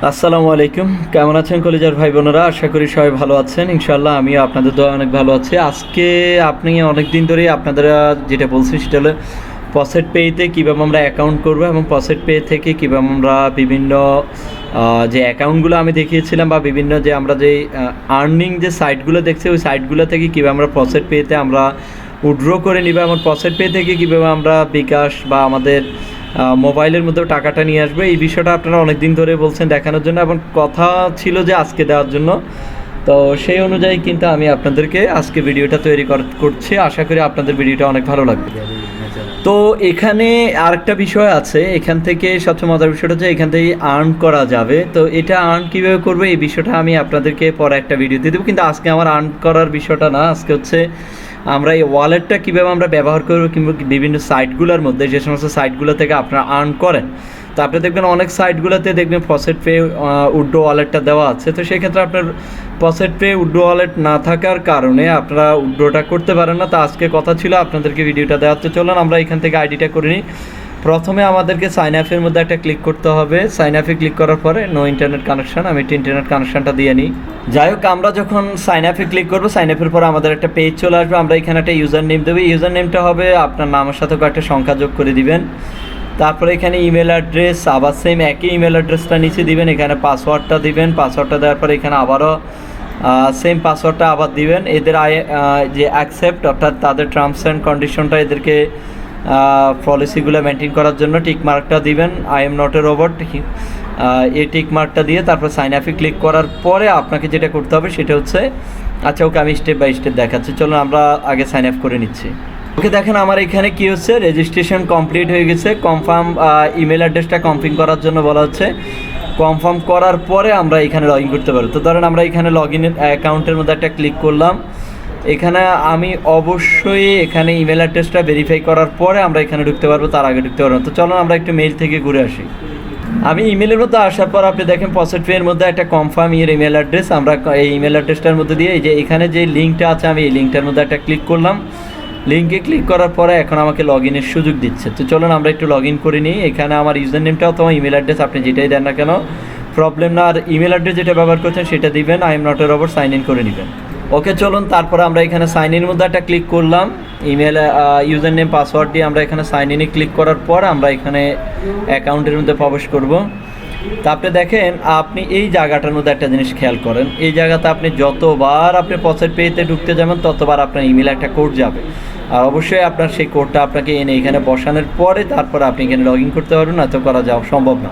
আসসালামু আলাইকুম। কেমন আছেন কলিজার ভাই বোনেরা? আশা করি সবাই ভালো আছেন। ইনশাআল্লাহ আমিও আপনাদের দোয়ায় অনেক ভালো আছি। আজকে আপনি অনেক দিন ধরেই আপনারা যেটা বলছি সেটা হলো পসেট পেতে কীভাবে আমরা অ্যাকাউন্ট করবো এবং পসেট পে থেকে কীভাবে আমরা বিভিন্ন যে অ্যাকাউন্টগুলো আমি দেখিয়েছিলাম বা বিভিন্ন যে আমরা যে আর্নিং যে সাইটগুলো দেখছি ওই সাইটগুলো থেকে কীভাবে আমরা পসেট পেতে আমরা উইথড্র করে নিব এবং পসেট পে থেকে কীভাবে আমরা বিকাশ বা আমাদের মোবাইলের মধ্যেও টাকাটা নিয়ে আসবে, এই বিষয়টা আপনারা অনেক দিন ধরে বলছেন দেখানোর জন্য এবং কথা ছিল যে আজকে দেওয়ার জন্য। তো সেই অনুযায়ী কিন্তু আমি আপনাদেরকে আজকে ভিডিওটা তৈরি করছি। আশা করি আপনাদের ভিডিওটা অনেক ভালো লাগবে। তো এখানে আরেকটা বিষয় আছে, এখান থেকে সবচেয়ে মজার বিষয়টা হচ্ছে এখান থেকে আর্ন করা যাবে। তো এটা আর্ন কীভাবে করবে এই বিষয়টা আমি আপনাদেরকে পরে একটা ভিডিওতে দেবো, কিন্তু আজকে আমার আর্ন করার বিষয়টা না, আজকে হচ্ছে আমরা এই ওয়ালেটটা কীভাবে আমরা ব্যবহার করবো কিংবা বিভিন্ন সাইটগুলোর মধ্যে যে সমস্ত সাইটগুলো থেকে আপনারা আর্ন করেন। তো আপনি দেখবেন অনেক সাইটগুলোতে দেখবেন পসেট পে উইথড্র ওয়ালেটটা দেওয়া আছে। তো সেক্ষেত্রে আপনার পসেট পে উইথড্র ওয়ালেট না থাকার কারণে আপনারা উইথড্রটা করতে পারেন না। তো আজকে কথা ছিল আপনাদেরকে ভিডিওটা দেওয়াতে চলুন আমরা এখান থেকে আইডিটা করে নিই। প্রথমে আমাদেরকে সাইন আপের মধ্যে একটা ক্লিক করতে হবে। সাইন আপে ক্লিক করার পরে নো ইন্টারনেট কানেকশান, আমি একটু ইন্টারনেট কানেকশানটা দিয়ে নিই। যাই হোক, আমরা যখন সাইন আপে ক্লিক করবো, সাইন আপের পরে আমাদের একটা পেজ চলে আসবে। আমরা এখানে একটা ইউজার নেম দেবো। ইউজার নেমটা হবে আপনার নামের সাথে কয়েকটা সংখ্যা যোগ করে দিবেন। তারপরে এখানে ইমেল অ্যাড্রেস, আবার সেম একই ইমেল অ্যাড্রেসটা নিচে দিবেন। এখানে পাসওয়ার্ডটা দিবেন। পাসওয়ার্ডটা দেওয়ার পরে এখানে আবারও সেম পাসওয়ার্ডটা আবার দিবেন। এদের যে অ্যাকসেপ্ট অর্থাৎ তাদের টার্মস অ্যান্ড কন্ডিশনটা এদেরকে পলিসিগুলো মেনটেন করার জন্য টিক মার্কটা দিবেন। I am not a robot, এই টিক মার্কটা দিয়ে তারপর সাইন আপে ক্লিক করার পরে আপনাকে যেটা করতে হবে সেটা হচ্ছে, আচ্ছা ওকে আমি স্টেপ বাই স্টেপ দেখাচ্ছি। চলুন আমরা আগে সাইন আপ করে নিচ্ছি। ওকে, দেখেন আমার এখানে কি হচ্ছে, রেজিস্ট্রেশন কমপ্লিট হয়ে গেছে। কনফার্ম ইমেল অ্যাড্রেসটা কনফার্ম করার জন্য বলা হচ্ছে। কনফার্ম করার পরে আমরা এখানে লগ ইন করতে পারবো। তো ধরেন আমরা এখানে লগ ইন অ্যাকাউন্টের মধ্যে একটা ক্লিক করলাম। এখানে আমি অবশ্যই এখানে ইমেল অ্যাড্রেসটা ভেরিফাই করার পরে আমরা এখানে ঢুকতে পারবো, তার আগে ঢুকতে পারবো। তো চলুন আমরা একটু মেইল থেকে ঘুরে আসি। আমি ইমেলের মধ্যে আসার পর আপনি দেখেন পসেট পের মধ্যে একটা কনফার্ম ইমেল অ্যাড্রেস, আমরা এই ইমেল অ্যাড্রেসটার মধ্যে দিয়ে এই যে এখানে যে লিঙ্কটা আছে আমি এই লিঙ্কটার মধ্যে একটা ক্লিক করলাম। লিঙ্কে ক্লিক করার পরে এখন আমাকে লগ ইনের সুযোগ দিচ্ছে। তো চলুন আমরা একটু লগ ইন করে নিই। এখানে আমার ইউজার নেমটা অথবা ইমেল অ্যাড্রেস আপনি যেটাই দেন না কেন প্রবলেম না, আর ইমেল অ্যাড্রেস যেটা ব্যবহার করছেন সেটা দিবেন। I am not a robot, sign in করে নেবেন। ওকে, চলুন তারপরে আমরা এখানে সাইন ইনের মধ্যে একটা ক্লিক করলাম। ইমেল ইউজার নেম পাসওয়ার্ড দিয়ে আমরা এখানে সাইন ইনে ক্লিক করার পর আমরা এখানে অ্যাকাউন্টের মধ্যে প্রবেশ করব। তারপরে দেখেন আপনি এই জায়গাটার মধ্যে একটা জিনিস খেয়াল করেন, এই জায়গাতে আপনি যতবার আপনি পসেট পেতে ঢুকতে যাবেন ততবার আপনার ইমেলে একটা কোড যাবে, আর অবশ্যই আপনার সেই কোডটা আপনাকে এনে এখানে বসানোর পরে তারপরে আপনি এখানে লগ ইন করতে পারবেন, না তো করা যাওয়া সম্ভব না।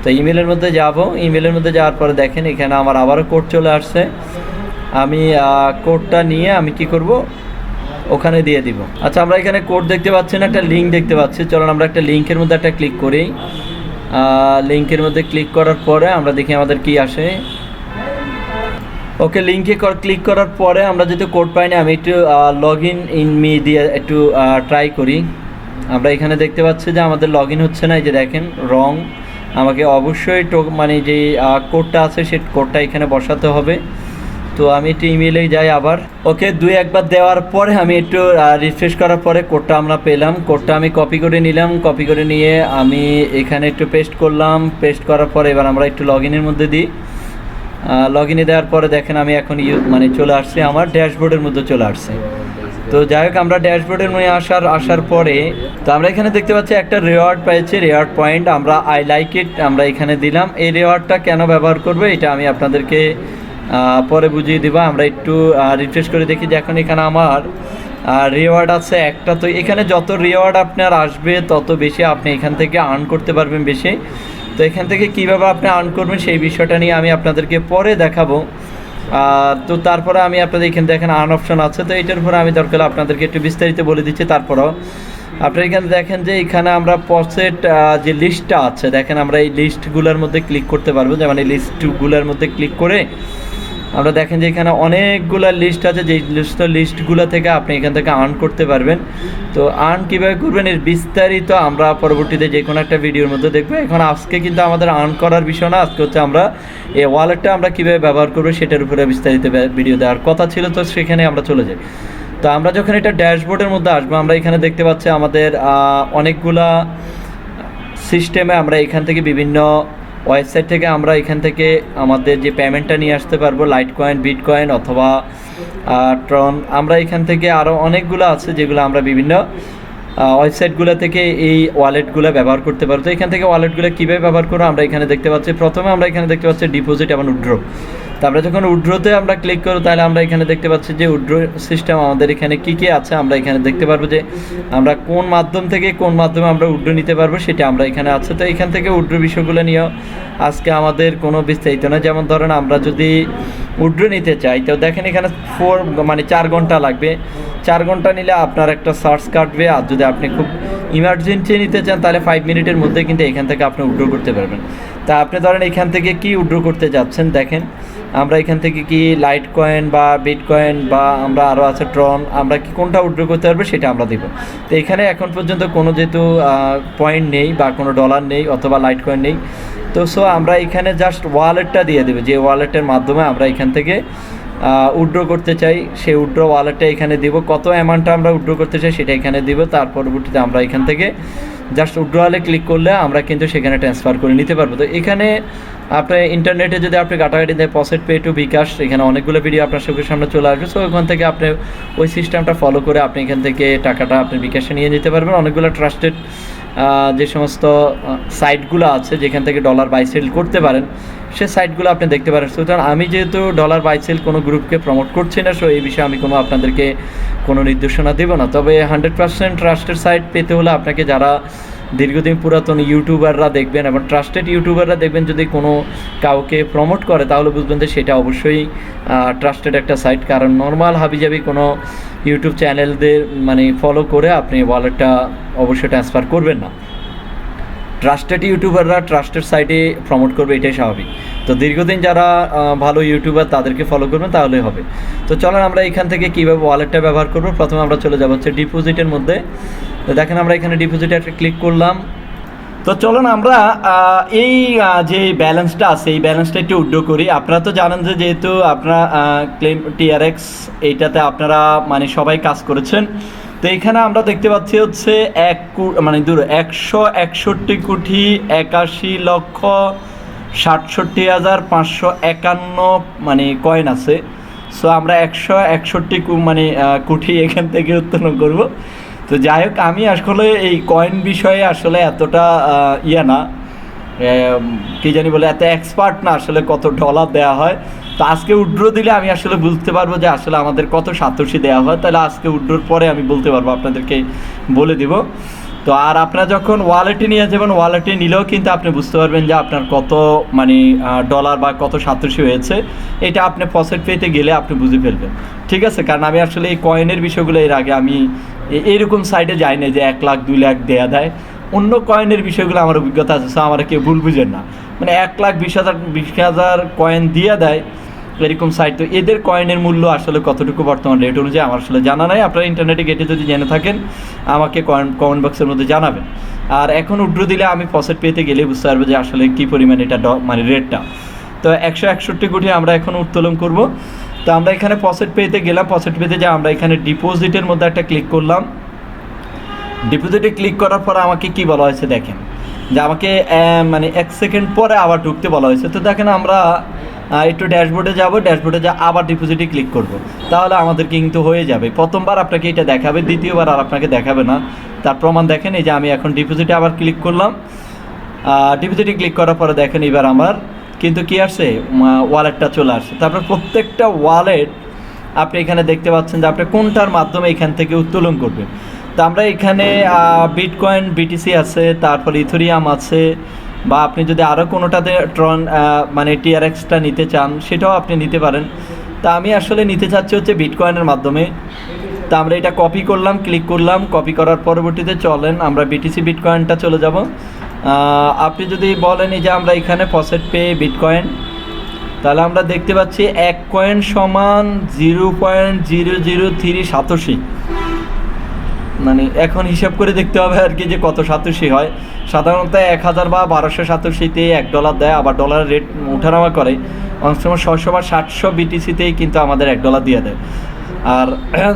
তো ইমেলের মধ্যে যাব, ইমেলের মধ্যে যাওয়ার পরে দেখেন এখানে আমার আবারও কোড চলে আসছে। আমি কোডটা নিয়ে আমি কি করব, ওখানে দিয়ে দিব। আচ্ছা, আমরা এখানে কোড দেখতে পাচ্ছি না, একটা লিঙ্ক দেখতে পাচ্ছি। চলুন আমরা একটা লিঙ্কের মধ্যে একটা ক্লিক করি। লিঙ্কের মধ্যে ক্লিক করার পরে আমরা দেখি আমাদের কি আসে। ওকে, লিঙ্কে ক্লিক করার পরে আমরা যেহেতু কোড পাইনি, আমি একটু লগ ইন মি দিয়ে একটু ট্রাই করি। আমরা এখানে দেখতে পাচ্ছি যে আমাদের লগ ইন হচ্ছে না, এই যে দেখেন রং। আমাকে অবশ্যই মানে যে কোডটা আছে সেই কোডটা এখানে বসাতে হবে। তো আমি একটু ইমেলেই যাই আবার। ওকে, একবার দেওয়ার পরে আমি একটু রিফ্রেশ করার পরে কোডটা আমরা পেলাম। কোডটা আমি কপি করে নিলাম, কপি করে নিয়ে আমি এখানে একটু পেস্ট করলাম। পেস্ট করার পরে এবার আমরা একটু লগ ইনের মধ্যে দিই। লগ ইনে দেওয়ার পরে দেখেন আমি এখন মানে চলে আসছি, আমার ড্যাশবোর্ডের মধ্যে চলে আসছে। তো যাই হোক, আমরা ড্যাশবোর্ডের মধ্যে আসার পরে তো আমরা এখানে দেখতে পাচ্ছি একটা রিওয়ার্ড পেয়েছি, রিওয়ার্ড পয়েন্ট। আমরা আই লাইক ইট আমরা এখানে দিলাম। এই রিওয়ার্ডটা কেন ব্যবহার করবে এটা আমি আপনাদেরকে পরে বুঝিয়ে দেবো। আমরা একটু রিফ্রেশ করে দেখি যে এখন এখানে আমার রিওয়ার্ড আছে একটা। তো এখানে যত রিওয়ার্ড আপনার আসবে তত বেশি আপনি এখান থেকে আর্ন করতে পারবেন বেশি। তো এখান থেকে কীভাবে আপনি আর্ন করবেন সেই বিষয়টা নিয়ে আমি আপনাদেরকে পরে দেখাবো। তো তারপরে আমি আপনাদের এখানে দেখেন আর্ন অপশন আছে, তো এটার উপরে আমি দরকার আপনাদেরকে একটু বিস্তারিত বলে দিচ্ছি। তারপরেও আপনারা এখানে দেখেন যে এখানে আমরা পসেট যে লিস্টটা আছে দেখেন, আমরা এই লিস্টগুলোর মধ্যে ক্লিক করতে পারবো। যেমন এই লিস্টগুলোর মধ্যে ক্লিক করে আমরা দেখেন যে এখানে অনেকগুলো লিস্ট আছে, যেই লিস্টগুলো থেকে আপনি এখান থেকে আর্ন করতে পারবেন। তো আর্ন কীভাবে করবেন এর বিস্তারিত আমরা পরবর্তীতে যে কোনো একটা ভিডিওর মধ্যে দেখবো। এখন আজকে কিন্তু আমাদের আর্ন করার বিষয় না, আজকে হচ্ছে আমরা এই ওয়ালেটটা আমরা কীভাবে ব্যবহার করবো সেটার উপরে বিস্তারিত ভিডিও দেওয়ার কথা ছিল। তো সেখানে আমরা চলে যাই। তো আমরা যখন এটা ড্যাশবোর্ডের মধ্যে আসবো, আমরা এখানে দেখতে পাচ্ছি আমাদের অনেকগুলা সিস্টেমে আমরা এখান থেকে বিভিন্ন ওয়েবসাইট থেকে আমরা এখান থেকে আমাদের যে পেমেন্টটা নিয়ে আসতে পারবো, লাইট কয়েন, বিটকয়েন অথবা ট্রন। আমরা এখান থেকে আরও অনেকগুলো আছে যেগুলো আমরা বিভিন্ন ওয়েবসাইটগুলো থেকে এই ওয়ালেটগুলো ব্যবহার করতে পারবো। তো এখান থেকে ওয়ালেটগুলো কীভাবে ব্যবহার করবো আমরা এখানে দেখতে পাচ্ছি। প্রথমে আমরা এখানে দেখতে পাচ্ছি ডিপোজিট এবং উইথড্র। তো আমরা যখন উইথড্রোতে আমরা ক্লিক করব তাহলে আমরা এখানে দেখতে পাচ্ছি যে উইথড্র সিস্টেম আমাদের এখানে কী কী আছে আমরা এখানে দেখতে পারবো যে আমরা কোন মাধ্যম থেকে কোন মাধ্যমে আমরা উইথড্র নিতে পারবো সেটা আমরা এখানে আছে। তো এখান থেকে উইথড্র বিষয়গুলো নিয়েও আজকে আমাদের কোনো বিস্তারিত না। যেমন ধরেন আমরা যদি উইথড্র নিতে চাই তো দেখেন এখানে 4 ঘন্টা লাগবে। 4 ঘন্টা নিলে আপনার একটা সার্চ কাটবে, আর যদি আপনি খুব ইমার্জেন্সি নিতে চান তাহলে 5 মিনিটের মধ্যে কিন্তু এখান থেকে আপনি উইথড্র করতে পারবেন। তা আপনি ধরেন এখান থেকে কি উইথড্র করতে যাচ্ছেন, দেখেন আমরা এখান থেকে কি লাইট কয়েন বা বিটকয়েন বা আমরা আরও আছে ট্রন, আমরা কি কোনটা উইথড্র করতে পারবো সেটা আমরা দিব। তো এখানে এখন পর্যন্ত কোনো যেহেতু পয়েন্ট নেই বা কোনো ডলার নেই অথবা লাইট কয়েন নেই, তো সো আমরা এখানে জাস্ট ওয়ালেটটা দিয়ে দেবো, যে ওয়ালেটের মাধ্যমে আমরা এখান থেকে উইথড্র করতে চাই সেই উইথড্র ওয়ালেটটা এখানে দিব, কত অ্যামাউন্টটা আমরা উইথড্র করতে চাই সেটা এখানে দিব। তার পরবর্তীতে আমরা এখান থেকে জাস্ট উইথড্রয়ালে ক্লিক করলে আমরা কিন্তু সেখানে ট্রান্সফার করে নিতে পারবো। তো এখানে আপনার ইন্টারনেটে যদি আপনি ঘাটাঘাটি দেয় পসেট পে টু বিকাশ, এখানে অনেকগুলো ভিডিও আপনার চোখের সামনে চলে আসবে। সো ওখান থেকে আপনি ওই সিস্টেমটা ফলো করে আপনি এখান থেকে টাকাটা আপনি বিকাশে নিয়ে নিতে পারবেন। অনেকগুলো ট্রাস্টেড যে সমস্ত সাইটগুলো আছে যেখান থেকে ডলার বাই সেল করতে পারেন সে সাইটগুলো আপনি দেখতে পারেন। সুতরাং আমি যেহেতু ডলার বাই সেল কোনো গ্রুপকে প্রমোট করছি না, সো এই বিষয়ে আমি কোনো আপনাদেরকে কোনো নির্দেশনা দেব না। তবে 100% ট্রাস্টেড সাইট পেতে হলে আপনাকে যারা দীর্ঘদিন পুরাতন ইউটিউবাররা দেখবেন এবং ট্রাস্টেড ইউটিউবাররা দেখবেন যদি কোনো কাউকে প্রমোট করে তাহলে বুঝবেন যে সেটা অবশ্যই ট্রাস্টেড একটা সাইট। কারণ নর্মাল হাবিজাবি কোনো ইউটিউব চ্যানেলদের মানে ফলো করে আপনি ওয়ালেটটা অবশ্যই ট্রান্সফার করবেন না। ট্রাস্টেড ইউটিউবাররা ট্রাস্টেড সাইটে প্রমোট করবে, এটাই স্বাভাবিক। তো দীর্ঘদিন যারা ভালো ইউটিউবার তাদেরকে ফলো করবেন তাহলেই হবে। তো চলেন আমরা এখান থেকে কীভাবে ওয়ালেটটা ব্যবহার করবো। প্রথমে আমরা চলে যাব হচ্ছে ডিপোজিটের মধ্যে। তো দেখেন আমরা এখানে ডিপোজিটে একটা ক্লিক করলাম। তো চলুন আমরা এই যে ব্যালেন্সটা আছে এই ব্যালেন্সটা একটু উইথড্র করি। আপনারা তো জানেন যে যেহেতু আপনারা ক্লেম TRX এইটাতে আপনারা মানে সবাই কাজ করেছেন। তো এখানে আমরা দেখতে পাচ্ছি হচ্ছে 161,67,67,551 মানে কয়েন আছে। সো আমরা 161 মানে কোটি এখান থেকে উত্তোলন করব। তো যাই হোক, আমি আসলে এই কয়েন বিষয়ে আসলে এতটা না কি জানি বলে এত এক্সপার্ট না আসলে কত ডলার দেওয়া হয়। তো আজকে উইথড্র দিলে আমি আসলে বুঝতে পারবো যে আসলে আমাদের কত সাতোশি দেওয়া হয়, তাহলে আজকে উইথড্রোর পরে আমি বলতে পারবো, আপনাদেরকে বলে দিব। তো আর আপনারা যখন ওয়ালেটে নিয়ে যাবেন ওয়ালেটে নিলেও কিন্তু আপনি বুঝতে পারবেন যে আপনার কত মানে ডলার বা কত সাতোশি হয়েছে, এটা আপনি পসেট পেতে গেলে আপনি বুঝে ফেলবেন। ঠিক আছে, কারণ আমি আসলে এই কয়েনের বিষয়গুলো এর আগে আমি এইরকম সাইডে যাই না যে 1 লাখ 2 লাখ দেয়া দেয়। অন্য কয়েনের বিষয়গুলো আমার অভিজ্ঞতা আছে, সো আমরা কেউ ভুল বুঝেন না। মানে 1,20,000 কয়েন দিয়ে দেয় এরকম সাইট। তো এদের কয়েনের মূল্য আসলে কতটুকু বর্তমান রেট অনুযায়ী আমার আসলে জানা নাই। আপনারা ইন্টারনেটে গেটে যদি জেনে থাকেন আমাকে কমেন্ট বক্সের মধ্যে জানাবেন। আর এখন উইথড্র দিলে আমি পসেট পেতে গেলে বুঝতে পারবো যে আসলে কী পরিমাণ এটা মানে রেটটা। তো 161 কোটি আমরা এখন উত্তোলন করব। তো আমরা এখানে পসেট পেতে গেলাম, পসেট পেতে যা আমরা এখানে ডিপোজিটের মধ্যে একটা ক্লিক করলাম। ডিপোজিটে ক্লিক করার পর আমাকে কি বলা হয়েছে দেখেন, যে আমাকে মানে 1 সেকেন্ড পরে আবার ঢুকতে বলা হয়েছে। তো দেখেন আমরা একটু ড্যাশবোর্ডে যাব, ড্যাশবোর্ডে যা আবার ডিপোজিটে ক্লিক করব, তাহলে আমাদের কিন্তু হয়ে যাবে। প্রথমবার আপনাকে এটা দেখাবে, দ্বিতীয়বার আর আপনাকে দেখাবে না। তার প্রমাণ দেখেন, এই যে আমি এখন ডিপোজিটে আবার ক্লিক করলাম। ডিপোজিটে ক্লিক করার পরে দেখেন এবার আমার কিন্তু কি আসছে, ওয়ালেটটা চলে আসছে। তারপর প্রত্যেকটা ওয়ালেট আপনি এখানে দেখতে পাচ্ছেন যে আপনি কোনটার মাধ্যমে এখান থেকে উত্তোলন করবেন। তো আমরা এখানে বিটকয়েন BTC আছে, তারপর ইথেরিয়াম আছে, বা আপনি যদি আরও কোনোটাতে ট্রন মানে TRXটা নিতে চান সেটাও আপনি নিতে পারেন। তা আমি আসলে নিতে চাচ্ছি হচ্ছে বিটকয়েনের মাধ্যমে। তা আমরা এটা কপি করলাম, ক্লিক করলাম, কপি করার পরবর্তীতে চলেন আমরা BTC বিটকয়েনটা চলে যাব। আপনি যদি বলেন এই যে আমরা এখানে পসেট পে বিটকয়েন, তাহলে আমরা দেখতে পাচ্ছি 1 কয়েন সমান 0.003 সাতোশি। মানে এখন হিসাব করে দেখতে হবে আর কি যে কত সাতোশি হয়। সাধারণত 1000 বা 1200 সাতোশিতে $1 দেয়, আবার ডলারের রেট ওঠানামা করে। অনেক সময় 600 বা 700 BTCতেই কিন্তু আমাদের $1 দিয়ে দেয়। আর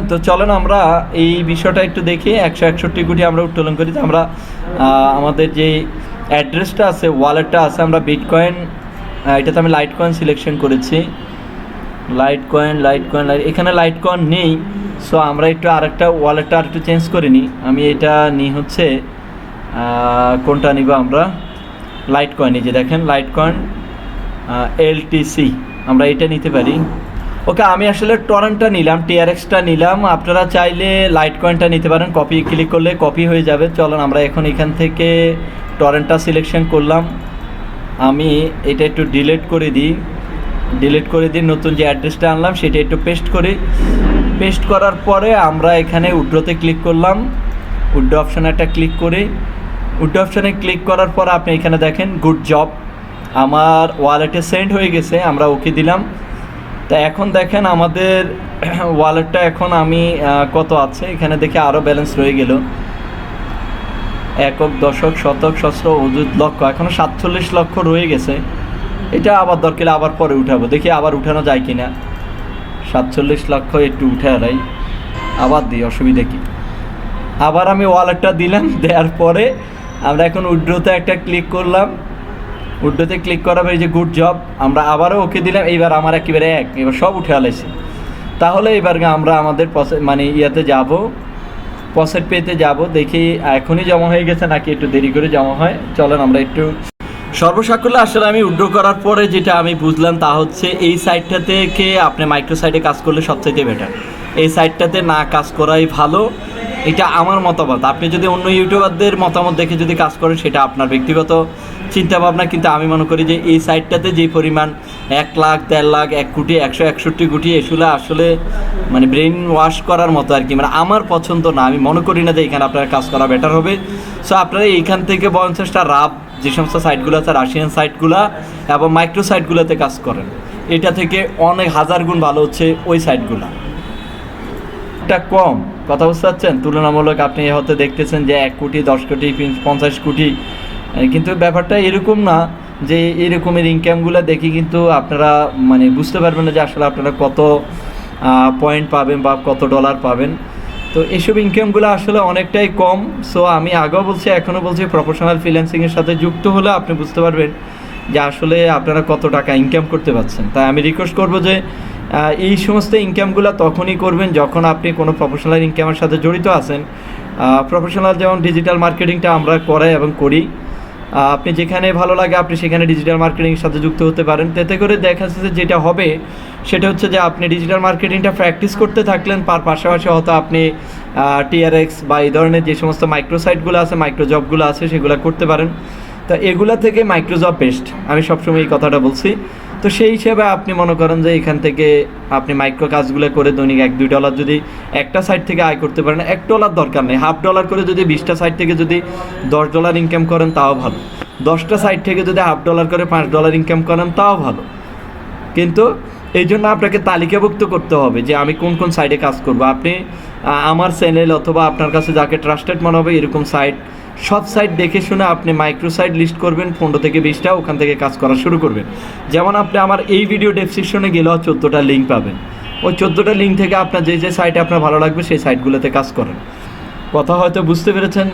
তো চলেন আমরা এই বিষয়টা একটু দেখি। 161 কোটি আমরা উত্তোলন করি। আমরা আমাদের যে অ্যাড্রেসটা আছে, ওয়ালেটটা আছে, আমরা বিটকয়েন, এটাতে আমি লাইট কয়েন সিলেকশন করেছি, লাইট কয়েন এখানে লাইট কয়েন নেই। সো আমরা একটু আরেকটা ওয়ালেটটা আরেকটু চেঞ্জ করে নিই। আমি এটা নিই হচ্ছে কোনটা নিব আমরা, লাইট কয়েন, এই যে দেখেন লাইট কয়েন এলটিসি, আমরা এটা নিতে পারি। ওকে, আমি আসলে টরেন্টটা নিলাম, টিআরএক্সটা নিলাম, আপনারা চাইলে লাইট কয়েনটা নিতে পারেন, কপি ক্লিক করলে কপি হয়ে যাবে। চলেন আমরা এখন এখান থেকে টরেন্টটা সিলেকশন করলাম, আমি এটা একটু ডিলিট করে দিই, নতুন যে অ্যাড্রেসটা আনলাম সেটা একটু পেস্ট করার পরে আমরা এখানে উইথড্রতে ক্লিক করলাম, উইথড্র অপশানে একটা ক্লিক করে, উইথড্র অপশানে ক্লিক করার পর আপনি এখানে দেখেন গুড জব, আমার ওয়ালেটে সেন্ড হয়ে গেছে, আমরা ওকে দিলাম। তা এখন দেখেন আমাদের ওয়ালেটটা এখন আমি কত আছে এখানে দেখে আরও ব্যালেন্স রয়ে গেল, একক, দশক, শতক, সহস্র, অযুত, লক্ষ, এখনও 47 লক্ষ রয়ে গেছে। এটা আবার দরকার আবার পরে উঠাবো, দেখি আবার উঠানো যায় কি না। 47 লক্ষ একটু উঠে আলাই, আবার দিই, অসুবিধা কি। আবার আমি ওয়ালেটটা দিলাম, দেওয়ার পরে আমরা এখন উইথড্রতে একটা ক্লিক করলাম, উইথড্রতে ক্লিক করার পরে যে গুড জব, আমরা আবারও ওকে দিলাম। এইবার আমার একেবারে এবার সব উঠে আলাইছি। তাহলে এবার আমরা আমাদের ইয়াতে যাব, পসেট পেতে যাব, দেখি এখনই জমা হয়ে গেছে নাকি একটু দেরি করে জমা হয়। চলেন আমরা একটু সর্বসাকুল্যে আসলে আমি উইথড্র করার পরে যেটা আমি বুঝলাম তা হচ্ছে এই সাইটটা থেকে আপনি মাইক্রো সাইটে কাজ করলে সবচাইতে বেটার, এই সাইটটাতে না কাজ করাই ভালো, এটা আমার মতামত। আপনি যদি অন্য ইউটিউবারদের মতামত দেখে যদি কাজ করেন সেটা আপনার ব্যক্তিগত চিন্তাভাবনা, কিন্তু আমি মনে করি যে এই সাইটটাতে যে পরিমাণ 1 লাখ, 1.5 লাখ, 1 কোটি, 161 কোটি, এগুলো আসলে মানে ব্রেন ওয়াশ করার মতো আর কি, মানে আমার পছন্দ না, আমি মনে করি না যে এখানে আপনারা কাজ করা বেটার হবে। সো আপনারা এইখান থেকে বরঞ্চটা রাব যে সমস্ত সাইটগুলো আছে, রাশিয়ান সাইটগুলো এবং মাইক্রো সাইটগুলোতে কাজ করেন, এটা থেকে অনেক হাজার গুণ ভালো হচ্ছে ওই সাইটগুলো। এটা কম কথা বুঝতে পারছেন, তুলনামূলক আপনি হয়তো দেখতেছেন যে 1 কোটি, 10 কোটি, 50 কোটি, কিন্তু ব্যাপারটা এরকম না যে এরকমের ইনকামগুলো দেখি কিন্তু আপনারা মানে বুঝতে পারবেন না যে আসলে আপনারা কত পয়েন্ট পাবেন বা কত ডলার পাবেন। তো এইসব ইনকামগুলো আসলে অনেকটাই কম। সো আমি আগেও বলছি, এখনও বলছি, প্রফেশনাল ফ্রিল্যান্সিংয়ের সাথে যুক্ত হলে আপনি বুঝতে পারবেন যে আসলে আপনারা কত টাকা ইনকাম করতে পারছেন। তাই আমি রিকোয়েস্ট করবো যে এই সমস্ত ইনকামগুলো তখনই করবেন যখন আপনি কোনো প্রফেশনাল ইনকামের সাথে জড়িত আছেন। প্রফেশনাল যেমন ডিজিটাল মার্কেটিংটা আমরা করাই এবং করি, আপনি যেখানে ভালো লাগে আপনি সেখানে ডিজিটাল মার্কেটিংয়ের সাথে যুক্ত হতে পারেন। তাতে করে দেখা যাচ্ছে যেটা হবে সেটা হচ্ছে যে আপনি ডিজিটাল মার্কেটিংটা প্র্যাকটিস করতে থাকলেন, পাশাপাশি হয়তো আপনি টিআরএক্স বা এই ধরনের যে সমস্ত মাইক্রো সাইটগুলো আছে, মাইক্রো জবগুলো আছে, সেগুলো করতে পারেন। তো এগুলা থেকে মাইক্রো জব বেস্ট, আমি সবসময় এই কথাটা বলছি। তো সেই হিসেবে আপনি মনে করেন যে এখান থেকে আপনি মাইক্রো কাজগুলো করে দৈনিক $1-2 যদি একটা সাইট থেকে আয় করতে পারেন, $1 দরকার নেই, $0.5 করে যদি 20টা সাইট থেকে যদি $10 ইনকাম করেন তাও ভালো, 10টা সাইট থেকে যদি $0.5 করে $5 ইনকাম করেন তাও ভালো। কিন্তু এই জন্য আপনাকে তালিকাভুক্ত করতে হবে যে আমি কোন কোন সাইটে কাজ করব। আপনি আমার চ্যানেল অথবা আপনার কাছে যাকে ট্রাস্টেড মনে হবে এরকম সাইট, সব সাইট দেখে শুনে আপনি মাইক্রো সাইট লিস্ট করবেন, 15 থেকে 20টা, ওখান থেকে কাজ করা শুরু করবেন। যেমন আপনি আমার এই ভিডিও ডেসক্রিপশনে গেলেও 14টা লিঙ্ক পাবেন, ওই 14টা লিঙ্ক থেকে আপনার যে সাইটে আপনার ভালো লাগবে সেই সাইটগুলোতে কাজ করেন। কথা হয়তো বুঝতে পেরেছেন,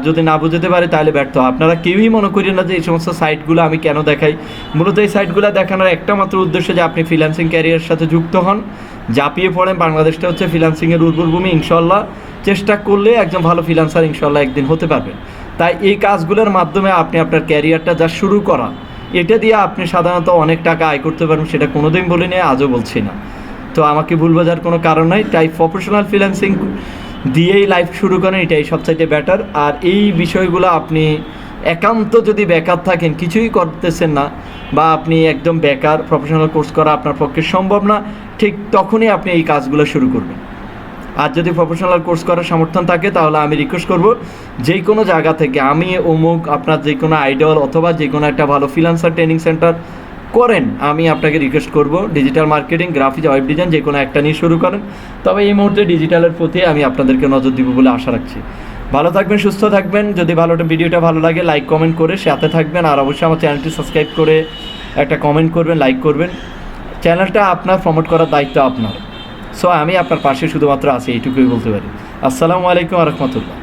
যদি না বুঝতে পারে তাহলে ব্যর্থ। আপনারা কেউই মনে করেন না যে এই সমস্ত সাইটগুলো আমি কেন দেখাই। মূলত এই সাইটগুলো দেখানোর একটা মাত্র উদ্দেশ্য যে আপনি ফ্রিল্যান্সিং ক্যারিয়ারের সাথে যুক্ত হন, ঝাঁপিয়ে পড়েন। বাংলাদেশটা হচ্ছে ফ্রিল্যান্সিংয়ের উর্বর ভূমি, ইনশাল্লাহ চেষ্টা করলে একজন ভালো ফ্রিল্যান্সার ইনশাল্লাহ একদিন হতে পারবেন। তাই এই কাজগুলোর মাধ্যমে আপনি আপনার ক্যারিয়ারটা যা শুরু করা, এটা দিয়ে আপনি সাধারণত অনেক টাকা আয় করতে পারবেন, সেটা কোনোদিন বলিনি, আজও বলছি না। তো আমাকে ভুল বোঝার কোনো কারণ নাই। তাই প্রফেশনাল ফ্রিল্যান্সিং দিয়েই লাইফ শুরু করেন, এটাই সবচাইতে বেটার। আর এই বিষয়গুলো আপনি একান্ত যদি বেকার থাকেন, কিছুই করতেছেন না, বা আপনি একদম বেকার, প্রফেশনাল কোর্স করা আপনার পক্ষে সম্ভব না, ঠিক তখনই আপনি এই কাজগুলো শুরু করবেন। আর যদি প্রফেশনাল কোর্স করার সমর্থন থাকে তাহলে আমি রিকোয়েস্ট করব যে কোনো জায়গা থেকে আমি অমুক আপনার যে কোনো আইডল অথবা যে কোনো একটা ভালো ফ্রিল্যান্সার ট্রেনিং সেন্টার করেন, আমি আপনাকে রিকোয়েস্ট করব digital marketing, graphics, web design যে কোনো একটা নিয়ে শুরু করেন। তবে এই মুহূর্তে ডিজিটালের প্রতি আমি আপনাদেরকে নজর দিব বলে আশা রাখছি। ভালো থাকবেন, সুস্থ থাকবেন। যদি ভিডিওটা ভালো লাগে লাইক কমেন্ট করে সাথে থাকবেন, আর অবশ্যই আমার চ্যানেলটি সাবস্ক্রাইব করে একটা কমেন্ট করবেন, লাইক করবেন। চ্যানেলটা আপনার প্রমোট করার দায়িত্ব আপনার। সো আমি আপনার পাশে শুধুমাত্র আছি, এইটুকুই বলতে পারি। আসসালামু আলাইকুম ওয়া রাহমাতুল্লাহ।